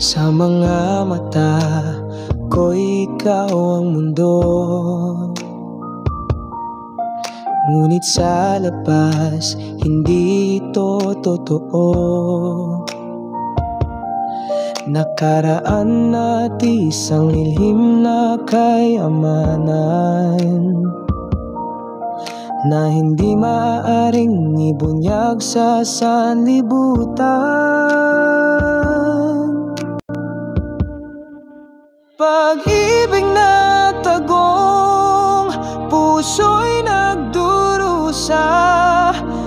Sa mga mata ko ikaw ang mundo, ngunit sa labas hindi ito totoo. Nakaraan at isang lihim na kayamanan na hindi maaaring ibunyag sa sanlibutan. Pag-ibig na tagong puso'y nagdurusa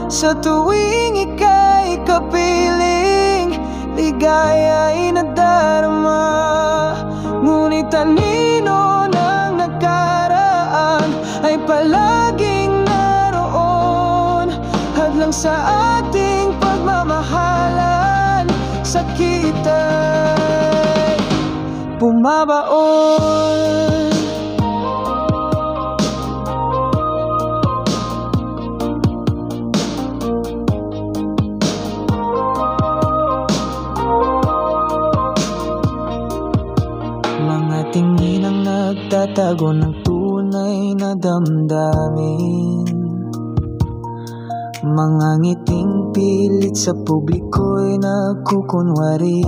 sa tuwing ika'y kapiling, ligaya'y nadarama. Ngunit anino ng nakaraan ay palaging naroon, hadlang sa ating pagmamahalan. Sakit ay bumabaon. Mga tingin ang nagtatago ng tunay na damdamin, mga ngiting pilit sa publiko'y nagkukunwari.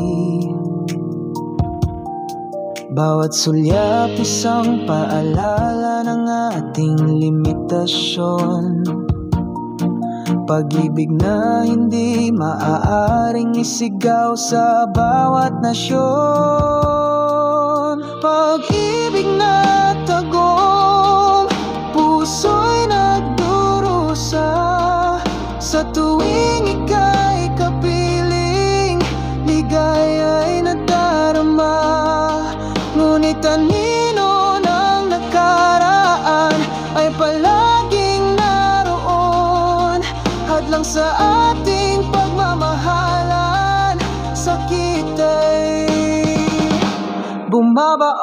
Bawat sulyap isang paalala ng ating limitasyon. Pag-ibig na hindi maaaring isigaw sa bawat nasyon. Pag-ibig na tagong puso'y nagdurusa sa tuwing ika'y kapiling, ligaya'y nadarama. Ngunit anino ng nakaraan ay palaging naroon, hadlang sa ating pagmamahalan. Sakit ay bumabaon.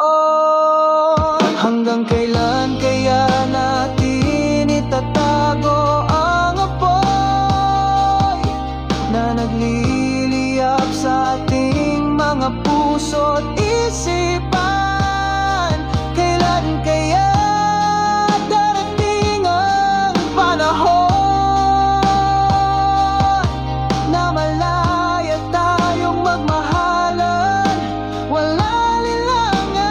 Hanggang kailan kaya natin itatago ang apoy na nagliliyap sa ating mga puso't isipan? Kailan kaya darating ang panahon na malaya tayong magmahalan, wala lilangan?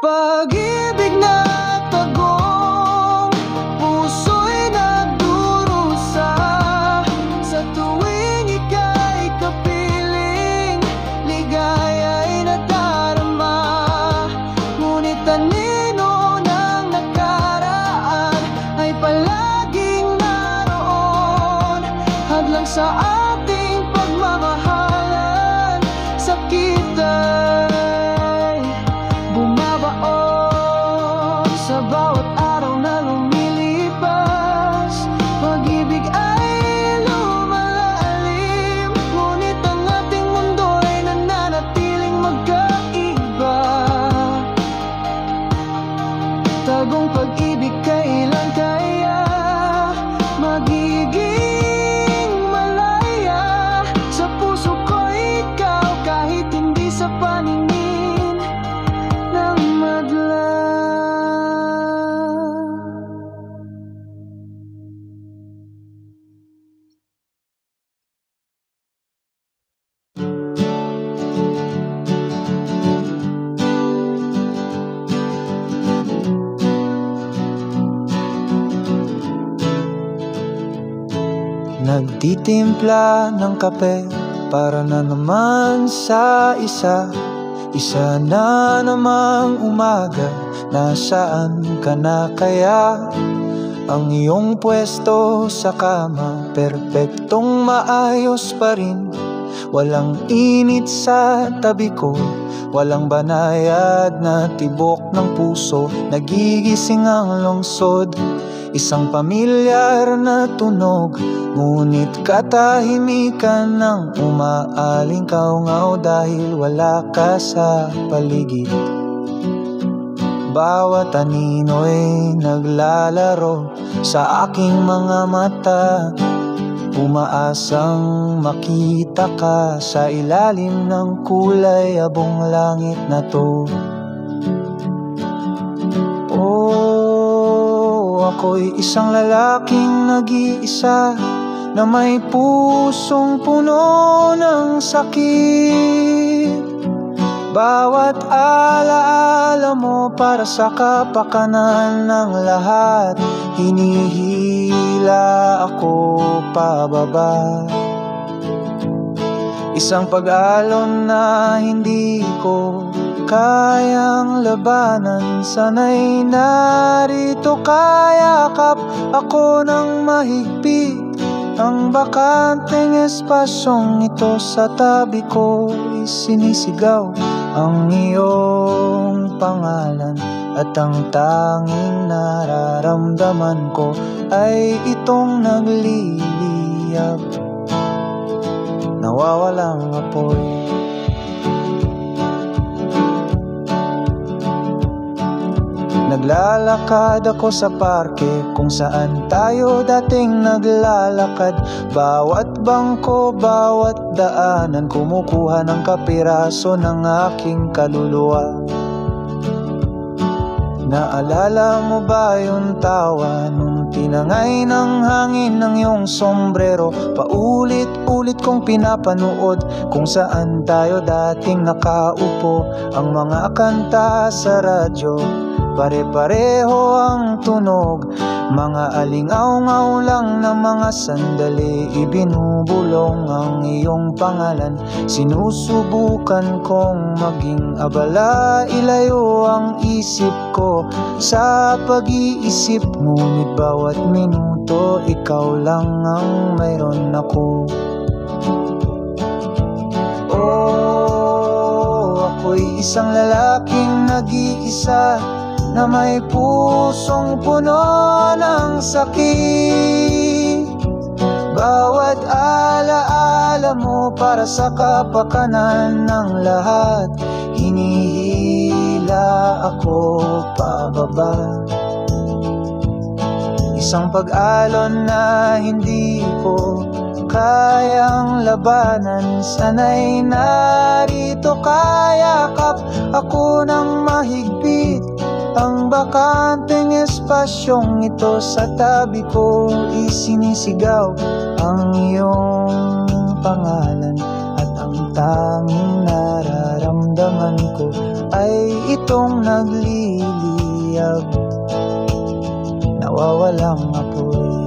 Pag-ibig na tagong puso'y nagdurusa sa tuwing ika'y kapiling, ligaya'y nadarama. Ngunit anino ng nakaraan ay palaging naroon, hadlang sa ating pagmamahalan. Sakit ay bumabaon sa bawat araw na lumilipas. Pag-ibig ay lumalalim, ngunit ang ating mundo ay nananatiling magkaiba. Tagong pag-ibig kailan kaya magiging malaya? Sa puso ko ikaw, kahit hindi sa paningin ng madla. Nagtitimpla ng kape para na naman sa isa na namang umaga. Nasaan ka na kaya? Ang iyong pwesto sa kama, perpektong maayos pa rin. Walang init sa tabi ko, walang banayad na tibok ng puso. Nagigising ang lungsod, isang pamilyar na tunog, ngunit katahimikan ng umaaling kaungaw dahil wala ka sa paligid. Bawat anino'y naglalaro sa aking mga mata. umaasang makita ka sa ilalim ng kulay abong langit na to. Oh, ako'y isang lalaking nag-iisa na may pusong puno ng sakit. Bawat alaala mo para sa kapakanan ng lahat, hinihila ako pababa. Isang pag-alon na hindi ko kayang labanan, sana'y narito kayakap ako ng mahigpit. Ang bakanteng espasyong ito sa tabi ko, isinisigaw ang iyong pangalan. At ang tanging nararamdaman ko ay itong nagliliyab, nawawalang apoy. Naglalakad ako sa parke kung saan tayo dating naglalakad. Bawat bangko, bawat daanan, kumukuha ng kapiraso ng aking kaluluwa. Naalala mo ba yung tawa nung tinangay ng hangin ng iyong sombrero? Paulit-ulit kong pinapanood kung saan tayo dating nakaupo. Ang mga kanta sa radyo, pare-pareho ang tunog. Mga alingaw-ngaw lang na mga sandali, ibinubulong ang iyong pangalan. Sinusubukan kong maging abala, ilayo ang isip ko sa pag-iisip. Ngunit bawat minuto, ikaw lang ang mayroon ako. Oh, ako'y isang lalaking nag-iisa na may pusong puno ng sakit. Bawat alaala mo para sa kapakanan ng lahat, hinihila ako pababa. Isang pag-alon na hindi ko kayang labanan, sana'y narito kayakap ako ng mahigpit. Ang bakanteng espasyong ito sa tabi ko, isinisigaw ang iyong pangalan. At ang tanging nararamdaman ko ay itong nagliliyab, nawawalang apoy.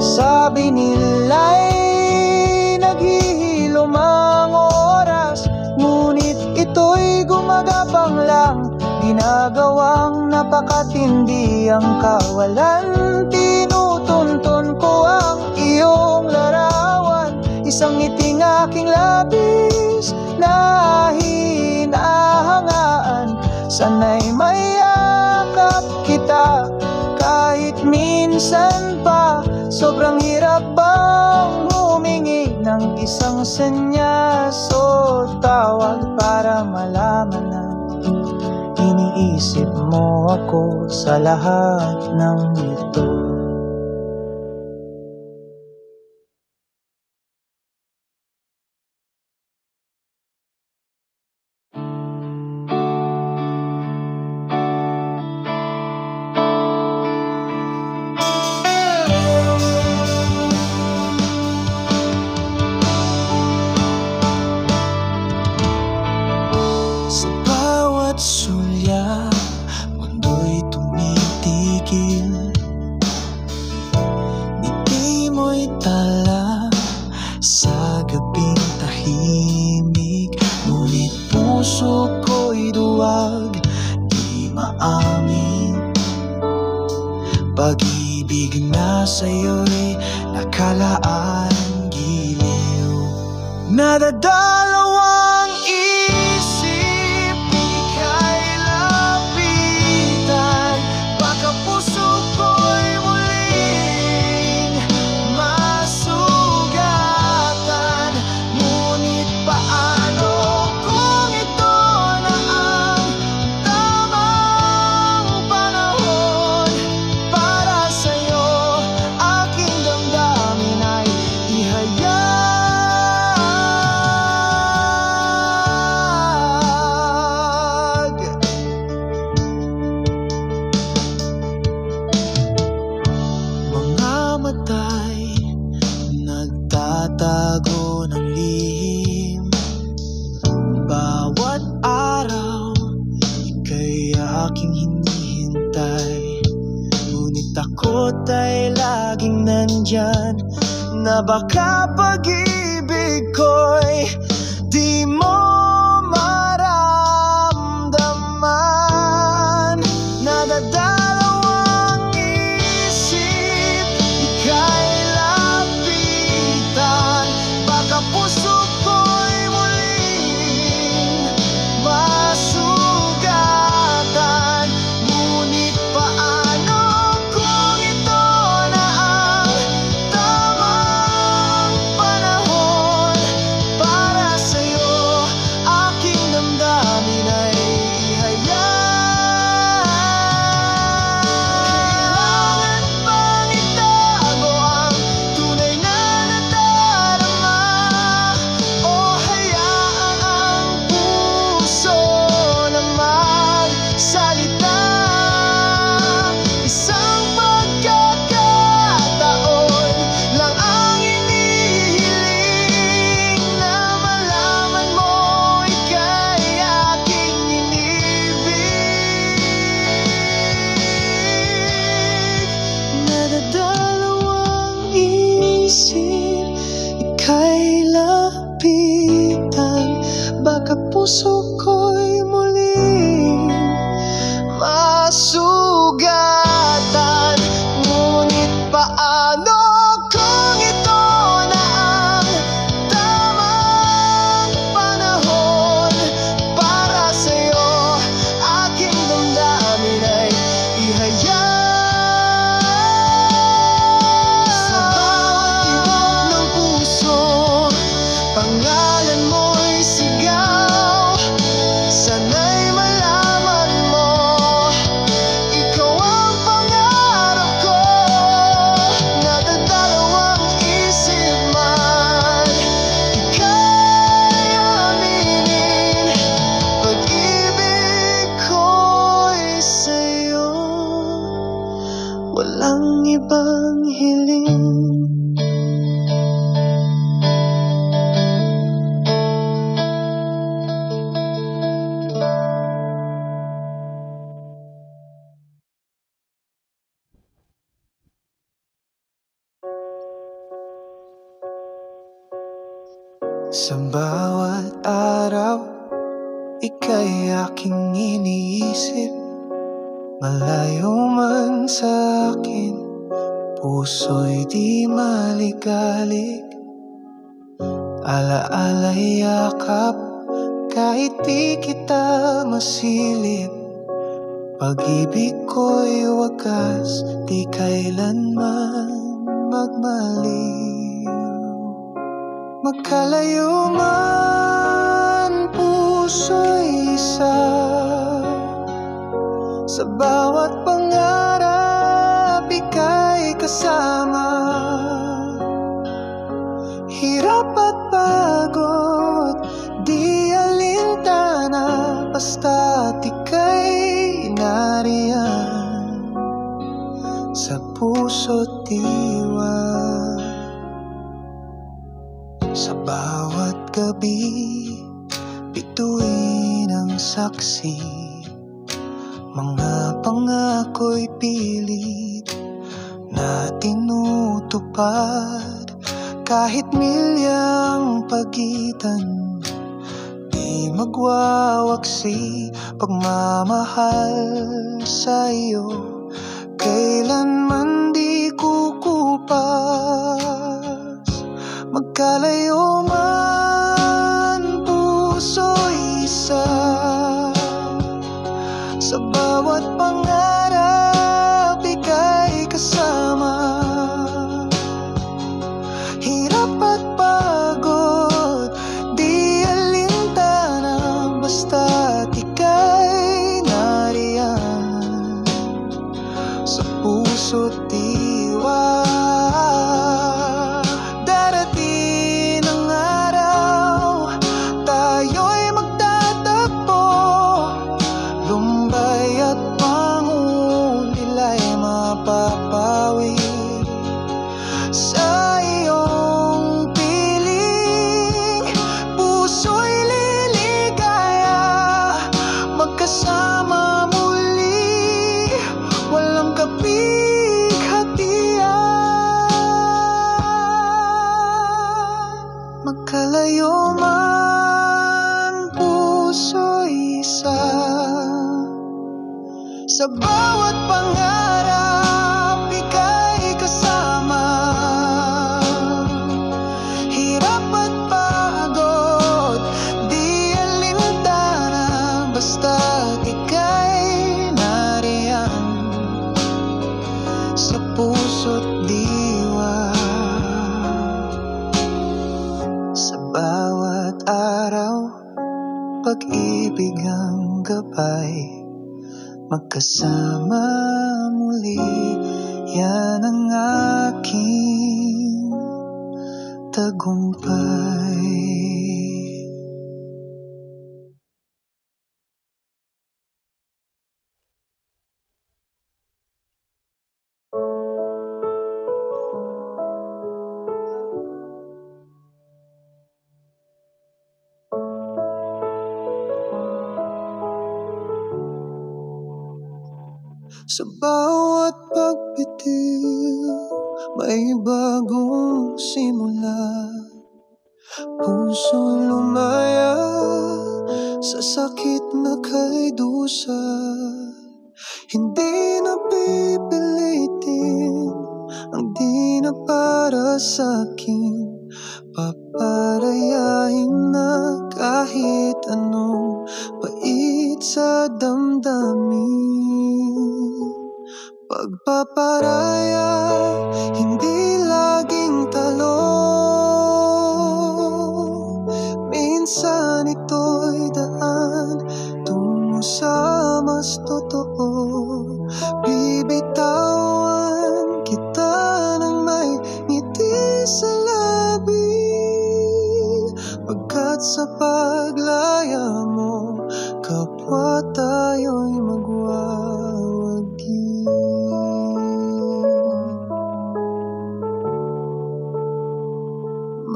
Sabi nila'y naghihilom ang oras, ngunit ito'y gumagapang lang. Ginagawang napakatindi ang kawalan. Tinutuntun ko ang iyong larawan, isang ngiting aking labis na hinahangaan. Sana'y mayakap kita kahit minsan pa. Sobrang hirap bang humingi ng isang senyas o tawag para malaman na iniisip mo ako sa lahat ng ito. Sa bawat sulya, mundo'y tumitigil. Ngiti mo'y tala sa gabing tahimik. Ngunit puso ko'y duwag, di maamin. Pag-ibig na sa'yo'y nakalaan giliw. Nadadalawang isip, ika'y lapitan. Baka puso ko'y muling masugatan. Ngunit paano kung ito na ang tamang panahon para sa'yo, aking damdamin? magtago ng lihim. Bawat araw, ika'y aking hinihintay. Ngunit ako't ay laging nandyan, na baka pag-ibig ko'y di mo maramdaman. Nadadalawang isip, ika'y lapitan. Baka puso ko'y muling masugatan. Ngunit paano kung ito na ang tamang panahon para sa'yo? Aking damdamin ay ihayag. Kailangan bang itago ang tunay na nadarama, o hayaan ang puso na magsalita? Isang pagkakataon lang ang inihiling, na malaman mo ika'y aking inibig. Nadadalawang isip, ika'y lapitan. Baka puso ko'y muling masugatan. Ngunit paano kung ito na ang tamang panahon para sa'yo? Aking damdamin ay ihayag. Sa bawat tibok ng puso, pangalan mo'y sigaw. Sana'y malaman mo, ikaw ang pangarap ko. Nadadalawang isip man, ika'y aminin. Pag-ibig ko'y sa'yo, walang ibang hiling. Sa bawat araw, ika'y aking iniisip. Malayo man sa akin, puso'y di maligalig. Alaala'y yakap, kahit di kita masilip. Pag-ibig ko'y wagas, di kailanman magmaliw. Magkalayo man, puso'y isa. Sa bawat pangarap, ika'y kasama. Hirap at pagod, di alintana, basta't ika'y nariyan sa puso't diwa. Sa bawat gabi, bituin ang saksi. Mga pangako'y pilit na tinutupad. Kahit milyang pagitan, di magwawaksi. Pagmamahal sa iyo, kailanman di kukupas. Magkalayo man, puso'y isa. Sa bawat pangarap, ika'y kasama. Hirap at pagod, di alintana, basta't ika'y nariyan sa puso't diwa. Darating ang araw, tayo'y magtatagpo. Lumbay at pangulila'y mapapawi sa iyong bawat pangarap ika'y kasama. Hirap at pagod, di alintana, basta't ika'y nariyan sa puso't diwa. Sa bawat araw, pag-ibig ang gabay, magkasama muli, yan ang aking tagumpay. Sa bawat pagbitiw, may bagong simula. Puso lumaya sa sakit na kay dusa. Hindi na pipilitin ang di na para sa'kin. Paparayain na kahit anong pait sa damdamin. Pagpaparaya, hindi laging talo. Minsan ito'y daan tungo sa mas totoo. Bibitawan kita ng may ngiti sa labi, pagkat sa paglaya mo, kapwa tayo'y magwawagi.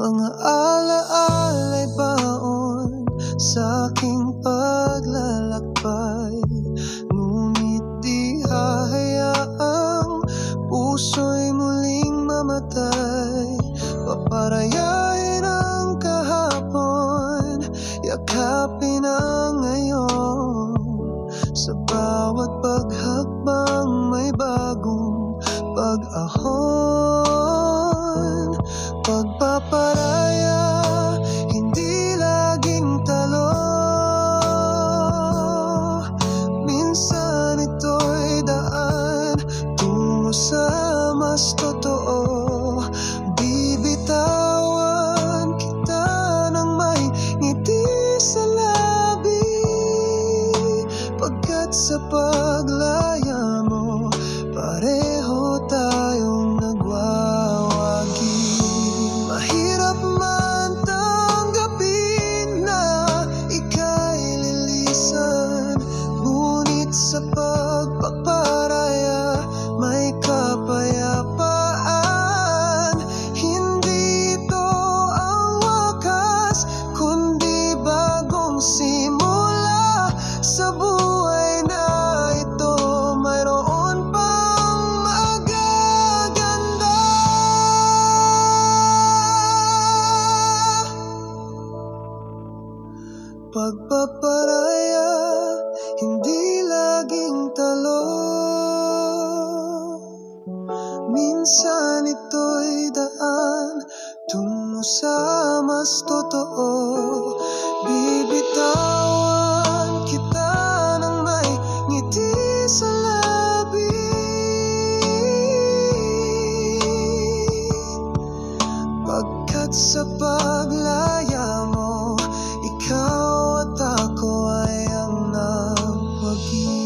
Mga alaala'y baon sa aking paglalakbay, ngunit di hahayaang puso'y muling mamatay. Paparayain ang kahapon, yakapin ang ngayon. Sa bawat paghakbang may bagong pag-ahon. Pagpaparaya, hindi laging talo. Minsan ito'y daan tungo sa mas totoo. Bibitawan kita ng may ngiti sa labi, pagkat sa paglaya mo, pareho tayong nagwawagi. Mahirap man tanggapin na ika'y lilisan, ngunit sa pagpaparaya may kapayapaan. Hindi ito ang wakas, kundi bagong simula sa buhay na ito. Mayroon pang magaganda. Pagpaparaya, hindi laging talo. Minsan ito'y daan tungo sa mas totoo. Bibitawan kita ng may ngiti sa labi, pagkat sa paglaya mo, ikaw at ako ay ang nagwagi.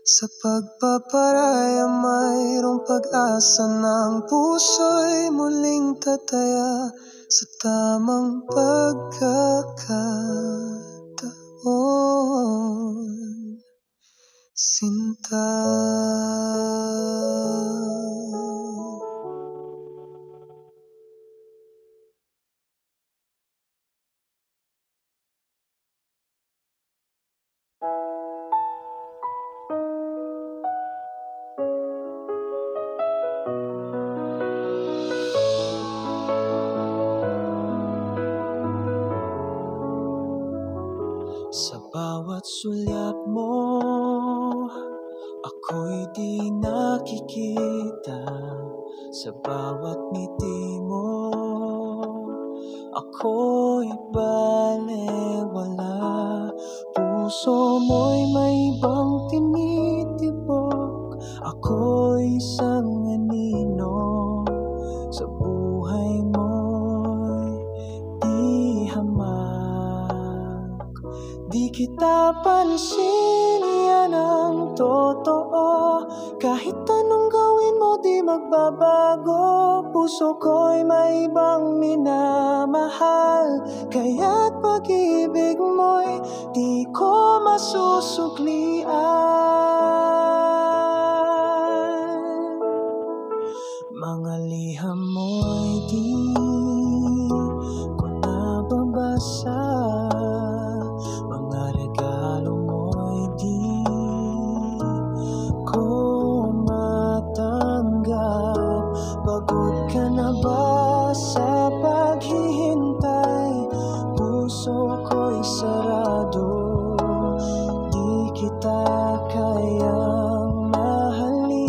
Sa pagpaparaya mayroong pag-asa ng puso'y muling tataya sa tamang pagkakataon. Sinta. Sa bawat sulyap mo, ako'y di nakikita. Sa bawat ngiti mo, ako'y balewala. Puso mo'y may ibang tinitibok. Ako'y isang anino. Sa buhay mo'y di hamak. Di kita pansin, yan ang totoo. Kahit anong gawin mo, di magbabago. Puso ko'y may ibang minamahal. Kaya't pag-ibig mo'y di ko masusuklian. Mga liham mo'y di ko nababasa. Mga regalo mo'y di ko matanggap. Pagod ka na ba sa paghihintay? Puso ko'y sarado, di kita kayang mahalin.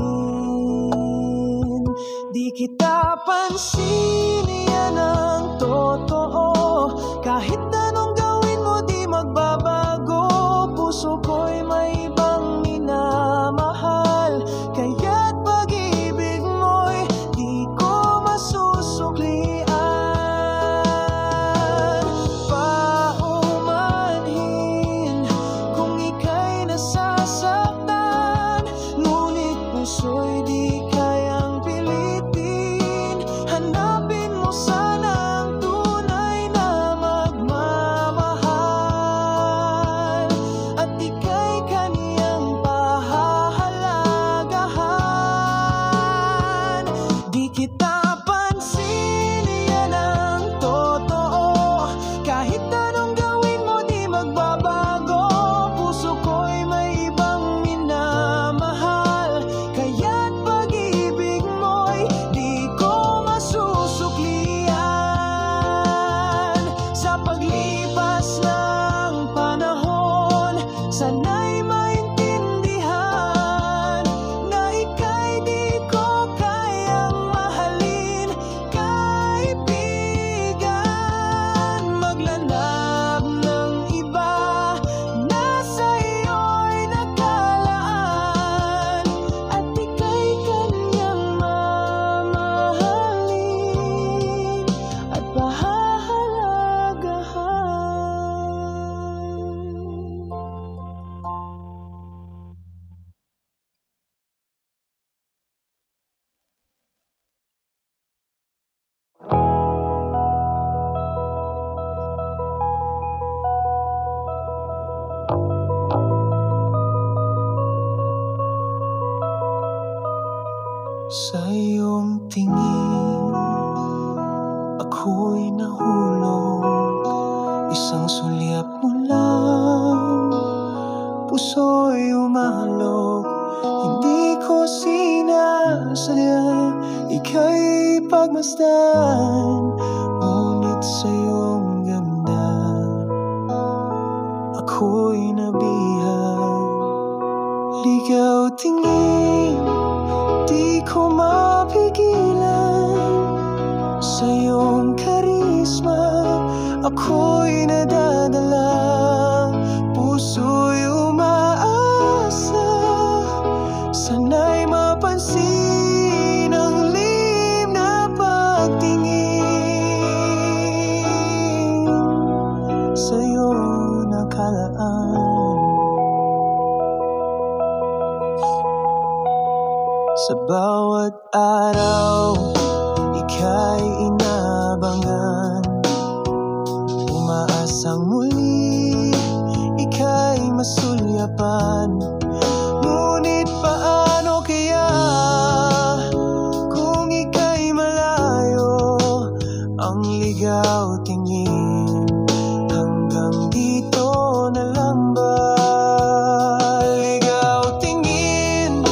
Di kita pansin, yan ang totoo. Kahit anong gawin mo, di magbabago. Puso ko'y may ibang minamahal. Kaya't pag-ibig mo'y di ko masusuklian. Paumanhin kung ika'y nasasaktan, ngunit puso'y di kayang pilitin. Hanapin mo sana ang tunay na magmamahal, at ika'y kaniyang pahahalagahan. Di kita pansin, yan ang totoo. Kahit anong gawin mo, di magbabago. Puso ko'y may ibang minamahal. Kaya't pag-ibig mo'y di ko masusuklian. Sa paglipas ng panahon, sana'y maintindihan na ika'y di ko kayang mahalin. Kaibigan, maglanab ng iba, nasa iyo'y nakalaan, at ika'y kanyang mamahalin at pahahalagahan. Sa iyong tingin, ako'y nahulog. Isang sulyap mo lang, puso'y umahalog. Hindi ko sinasadya, ika'y pagmasdan. Ngunit sa iyong ganda, ako'y nabihag. Ligaw tingin, di ko mapigilan. Sa iyong karisma, ako'y nadadala. Puso'y umaasa, sana'y mapansin ang lihim na pagtingin sa iyong nakalaan. Sa bawat araw, ika'y inabangan. Umaasang muli, ika'y masulyapan. Ngunit paano kaya kung ika'y malayo? Ang ligaw tingin, hanggang dito na lang ba? Ligaw tingin,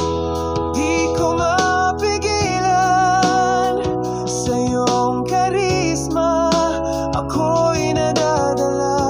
di ko mapigilan. Sa iyong karisma, ako'y nadadala.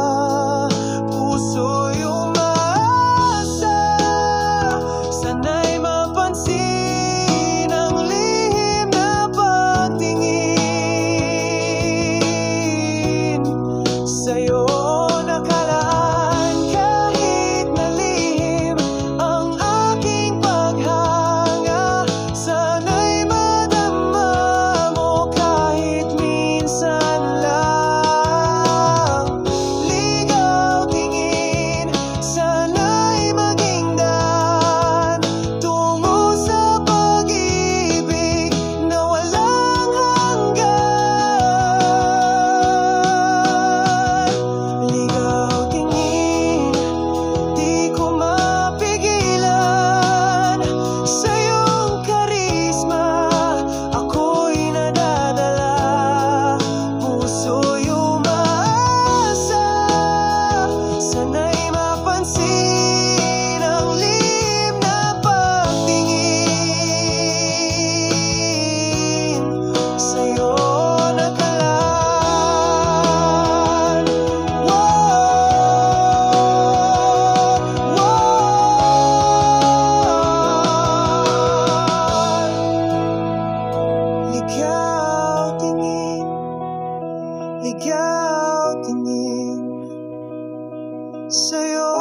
Sa'yo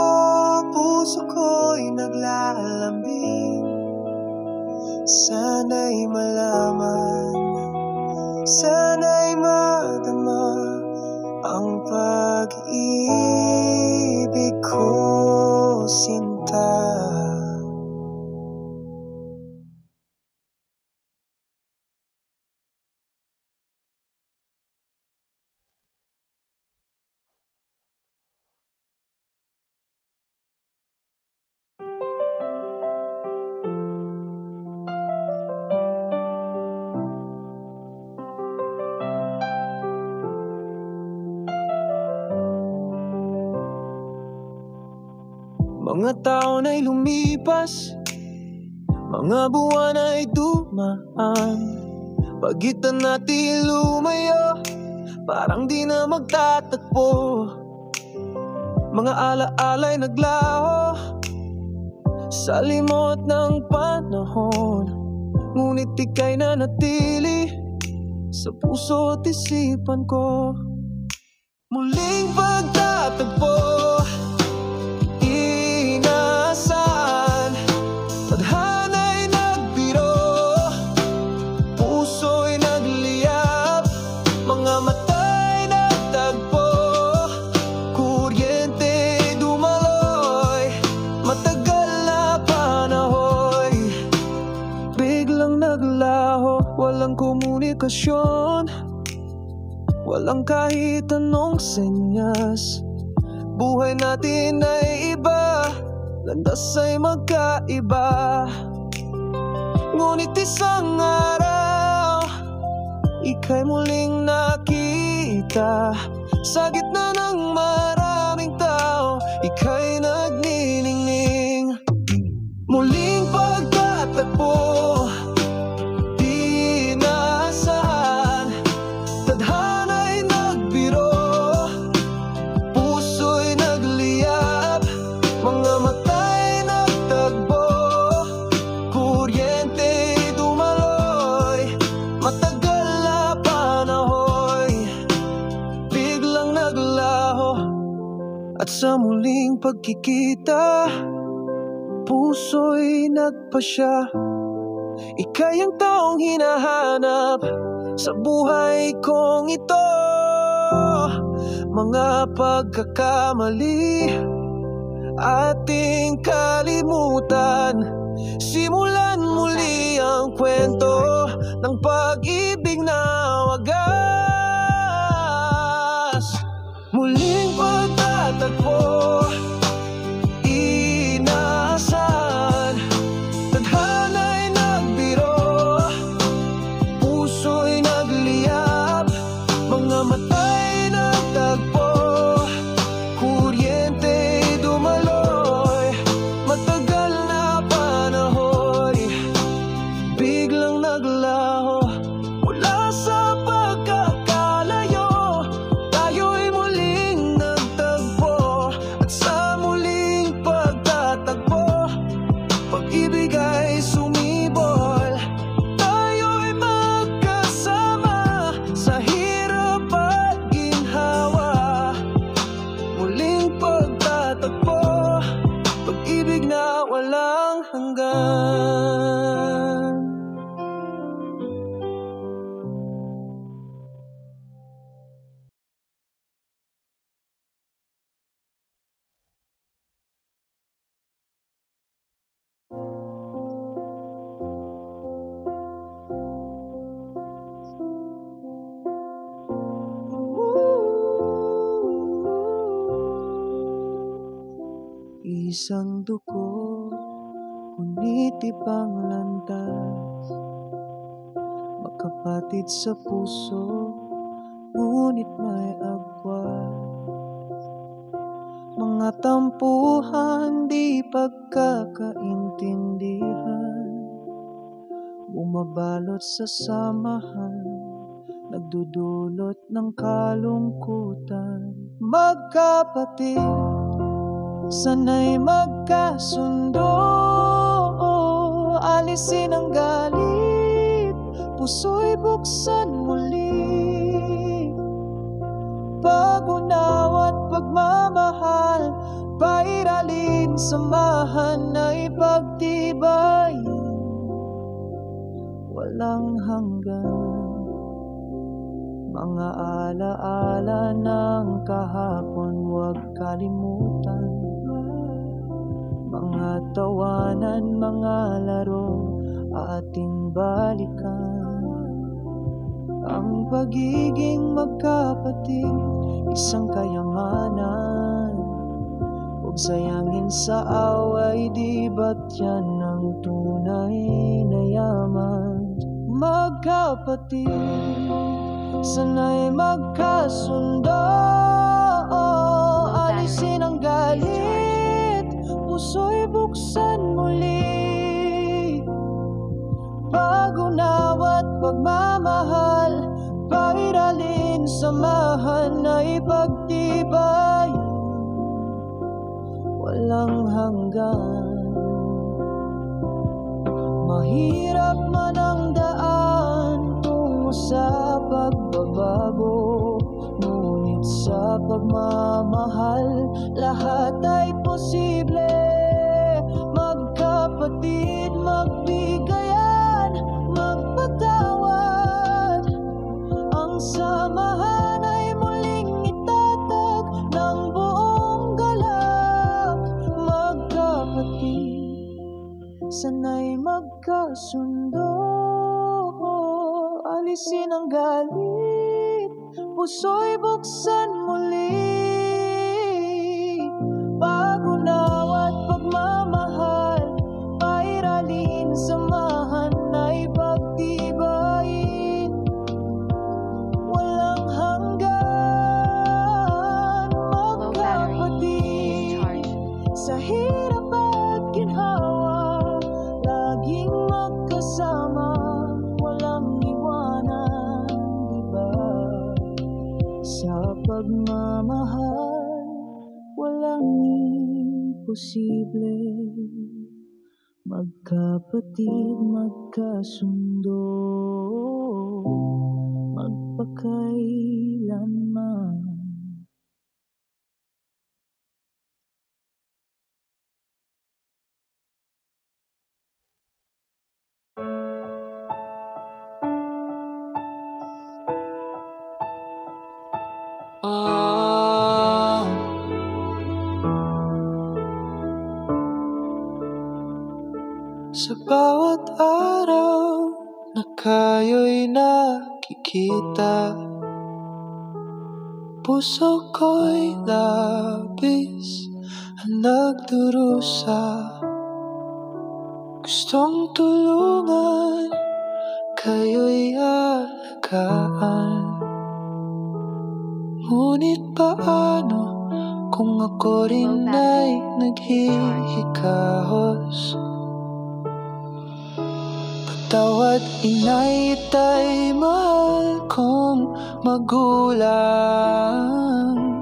puso ko'y naglalambing. Sana'y malaman, sana'y madama ang pag-ibig ko, sinta. Mga taon ay lumipas, mga buwan ay dumaan, pagitan natin lumayo, parang di na magtatagpo. Mga alaala'y naglaho sa limot ng panahon, ngunit ika'y nanatili sa puso't isipan ko. Muling pagtatagpo, tadhana'y nagbiro, puso'y nagliyab, mga mata'y nagtagpo, kuryente'y dumaloy, matagal na panahoy, biglang naglaho, walang komunikasyon, walang kahit anong senyas. Buhay natin ay iba, landas ay magkaiba, ngunit isang araw ika'y muling nakita. Sa gitna ng maraming tao, ika'y nagniningning. Muling pagtatagpo, di inaasahan, tadhana'y nagbiro, puso'y nagliyab, mga mata'y nagtagpo, kuryente'y dumaloy, matagal na panahoy, biglang naglaho. At sa muling pagkikita, puso'y nagpasya, ika'y ang taong hinahanap sa buhay kong ito. Mga pagkakamali ating kalimutan, simulan muli ang kwento ng pag-ibig na wagas. Muling pagtatagpo, inaasahan, tadhana'y nagbiro, puso'y nagliyab, mga mata'y nagtagpo, kuryente'y dumaloy, matagal na panahoy, biglang naglaho. Mula sa pagkakalayo, tayo'y muling nagtagpo, at sa muling pagtatagpo, pag-ibig ay sumibol. Tayo'y magkasama sa hirap at ginhawa. Muling pagtatagpo, pag-ibig na walang hanggan. Isang dugo, ngunit ibang landas, magkapatid sa puso, ngunit may agwat. Mga tampuhan, di pagkakaintindihan, bumabalot sa samahan, nagdudulot ng kalungkutan. Magkapatid, sana'y magkasundo, alisin ang galit, puso'y buksan muli. Pag-unawa at pagmamahal, samahan ay pagtibay, walang hanggan. Mga alaala ng kahapon, huwag kalimutan. Mga tawanan, mga laro, ating balikan. Ang pagiging magkapatid, isang kayamanan. Huwag sayangin sa away, di ba't yan ang tunay na yaman? Magkapatid, sana'y magkasundo. Alisin ang galit, puso'y buksan muli. Pag-unawa't pagmamahal, pairalin, samahan ay pagtibay, walang hanggan. Mahirap man ang daan tungo sa pagbabago, ngunit sa pagmamahal, lahat ay posible. Magkapatid, magbigayan, magpatawad. Ang samahan ay muling itatag ng buong galak. Magkapatid, sana'y magkasundo. Alisin ang galit, puso'y buksan muli. Pag-unawa't pagmamahal, pairalin, samahan ay pagtibayin, walang hanggan. Magkapatid, sa hirap at ginhawa, laging magkasama, walang iwanan, diba? Sa pagmamahal, walang imposible. Magkapatid, magkasundo, magpakailanman. Sa bawat araw na kayo'y nakikita, puso ko'y labis ang nagdurusa. Gustong tulungan, kayo'y alagaan, ngunit paano kung ako rin ay naghihikahos? Tawad inay, ita'y mahal kong magulang.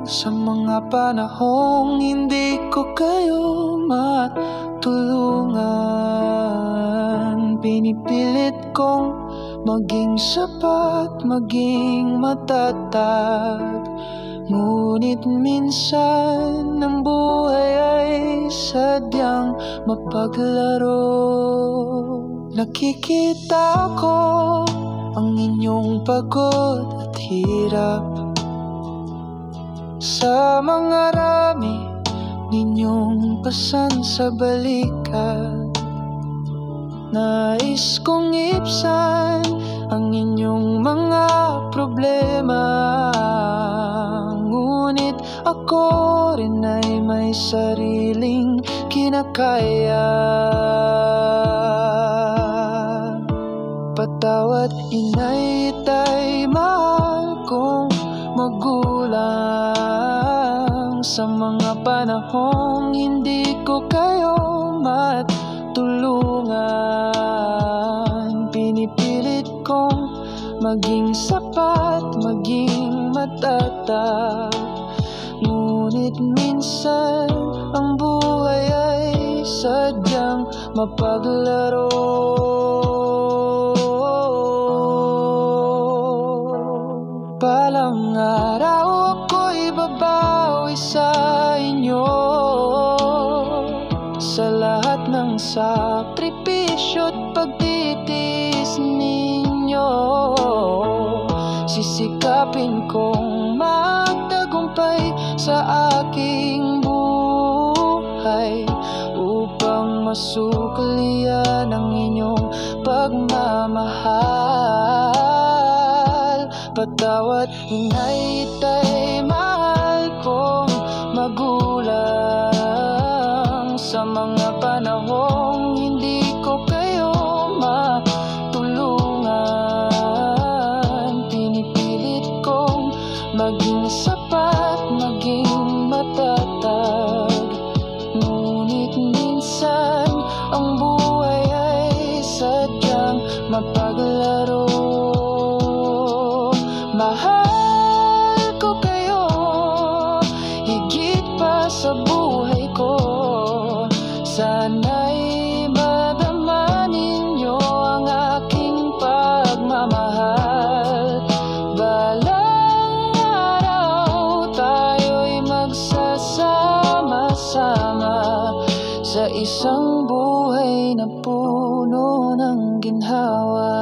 Sa mga panahong hindi ko kayo matulungan, pinipilit kong maging sapat, maging matatag. Ngunit minsan ang buhay ay sadyang mapaglaro. Nakikita ko ang inyong pagod at hirap sa mga rami ninyong pasan sa balikat. Nais kong ibsan ang inyong mga problema, ngunit ako rin ay may sariling kinakaya. Patawad inay, ita'y mahal kong magulang. Sa mga panahong hindi ko kayo matulungan, pinipilit kong maging sapat, maging matatag. Ngunit minsan ang buhay ay sadyang mapaglaro. Balang araw ako'y babawi sa inyo, sakripisyo't pagtitiis ninyo. Sisikapin kong magtagumpay sa aking buhay upang masukli yan ang inyong pagmamahal. Patawat inay, itay, mahal kong magulang, sa mga panahong hindi ko kayo matulungan. Pinipilit kong maging sapat, maging matatag, ngunit minsan ang buhay ay sadyang mapaglaro. Mahal ko kayo higit pa sa buhay ko. Sana'y madama ninyo ang aking pagmamahal. Balang araw tayo'y magsasama-sama sa isang buhay na puno ng ginhawa.